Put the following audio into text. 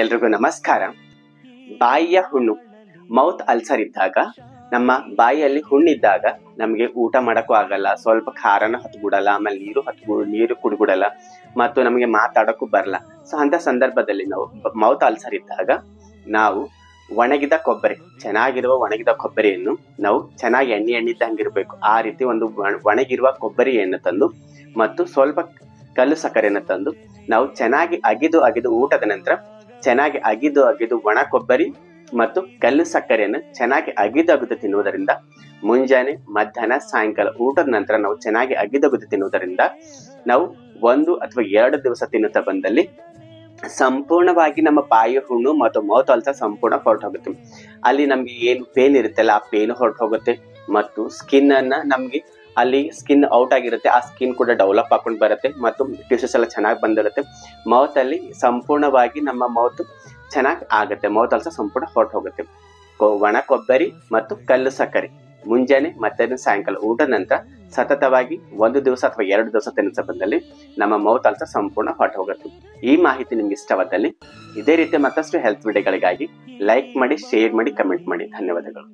ಎಲ್ರಿಗೂ ನಮಸ್ಕಾರ. ಬಾಯಿಯ ಹುಣ್ಣು, ಮೌತ್ ಅಲ್ಸರ್ ಇದ್ದಾಗ, ನಮ್ಮ ಬಾಯಿಯಲ್ಲಿ ಹುಣ್ಣಿದ್ದಾಗ ನಮಗೆ ಊಟ ಮಾಡಕ್ಕೂ ಆಗಲ್ಲ, ಸ್ವಲ್ಪ ಖಾರನ ಹತ್ಬಿಡಲ್ಲ, ಆಮೇಲೆ ನೀರು ಕುಡ್ಬಿಡಲ್ಲ ಮತ್ತು ನಮಗೆ ಮಾತಾಡಕ್ಕೂ ಬರಲ್ಲ. ಸೊ ಅಂತ ಸಂದರ್ಭದಲ್ಲಿ ನಾವು ಮೌತ್ ಅಲ್ಸರ್ ಇದ್ದಾಗ ನಾವು ಒಣಗಿದ ಕೊಬ್ಬರಿ, ಚೆನ್ನಾಗಿರುವ ಒಣಗಿದ ಕೊಬ್ಬರಿಯನ್ನು ನಾವು ಚೆನ್ನಾಗಿ ಎಣ್ಣಿದ್ದಂಗಿರ್ಬೇಕು. ಆ ರೀತಿ ಒಂದು ಒಣಗಿರುವ ಕೊಬ್ಬರಿಯನ್ನು ತಂದು ಮತ್ತು ಸ್ವಲ್ಪ ಕಲ್ಲು ಸಕ್ಕರೆಯನ್ನು ತಂದು ನಾವು ಚೆನ್ನಾಗಿ ಅಗಿದು ಊಟದ ನಂತರ ಚೆನ್ನಾಗಿ ಅಗಿದು ಒಣ ಕೊಬ್ಬರಿ ಮತ್ತು ಕಲ್ಲು ಸಕ್ಕರೆಯನ್ನು ಚೆನ್ನಾಗಿ ಅಗಿದು ತಿನ್ನುವುದರಿಂದ, ಮುಂಜಾನೆ ಮಧ್ಯಾಹ್ನ ಸಾಯಂಕಾಲ ಊಟದ ನಂತರ ನಾವು ಚೆನ್ನಾಗಿ ಅಗಿದು ತಿನ್ನುವುದರಿಂದ ನಾವು 1 ಅಥವಾ 2 ದಿವಸ ತಿನ್ನುತ್ತಾ ಬಂದಲ್ಲಿ ಸಂಪೂರ್ಣವಾಗಿ ನಮ್ಮ ಬಾಯಿ ಹುಣ್ಣು ಮತ್ತು ಮೌತ್ ಅಲ್ಸರ್ ಸಂಪೂರ್ಣ ಹೊರಟು ಹೋಗುತ್ತೆ. ಅಲ್ಲಿ ನಮ್ಗೆ ಏನು ಪೇನ್ ಇರುತ್ತಲ್ಲ, ಆ ಪೇನ್ ಹೊರಟು ಹೋಗುತ್ತೆ ಮತ್ತು ಸ್ಕಿನ್ ಅನ್ನ ನಮ್ಗೆ ಅಲ್ಲಿ ಸ್ಕಿನ್ ಔಟ್ ಆಗಿರುತ್ತೆ, ಆ ಸ್ಕಿನ್ ಕೂಡ ಡೆವಲಪ್ ಹಾಕೊಂಡು ಬರುತ್ತೆ ಮತ್ತು ಟಿಶ್ಯೂಸ್ ಎಲ್ಲ ಚೆನ್ನಾಗಿ ಬಂದಿರುತ್ತೆ. ಮೌತ್ ಅಲ್ಲಿ ಸಂಪೂರ್ಣವಾಗಿ ನಮ್ಮ ಮೌತ್ ಚೆನ್ನಾಗಿ ಆಗುತ್ತೆ, ಮೌತ್ ಅಲ್ಸರ್ ಸಂಪೂರ್ಣ ಹೊರಟು ಹೋಗುತ್ತೆ. ಒಣ ಕೊಬ್ಬರಿ ಮತ್ತು ಕಲ್ಲು ಸಕ್ಕರೆ ಮುಂಜಾನೆ ಮಧ್ಯಾಹ್ನ ಸಾಯಂಕಾಲ ಊಟದ ನಂತರ ಸತತವಾಗಿ 1 ದಿವಸ ಅಥವಾ 2 ದಿವಸ ತಿನ್ನಿಸ ಬಂದಲ್ಲಿ ನಮ್ಮ ಮೌತ್ ಅಲ್ಸರ್ ಸಂಪೂರ್ಣ ಹೊರಟು ಹೋಗುತ್ತೆ. ಈ ಮಾಹಿತಿ ನಿಮ್ಗೆ ಇಷ್ಟವಾದಲ್ಲಿ ಇದೇ ರೀತಿ ಮತ್ತಷ್ಟು ಹೆಲ್ತ್ ವಿಡಿಯೋಗಳಿಗಾಗಿ ಲೈಕ್ ಮಾಡಿ, ಶೇರ್ ಮಾಡಿ, ಕಮೆಂಟ್ ಮಾಡಿ. ಧನ್ಯವಾದಗಳು.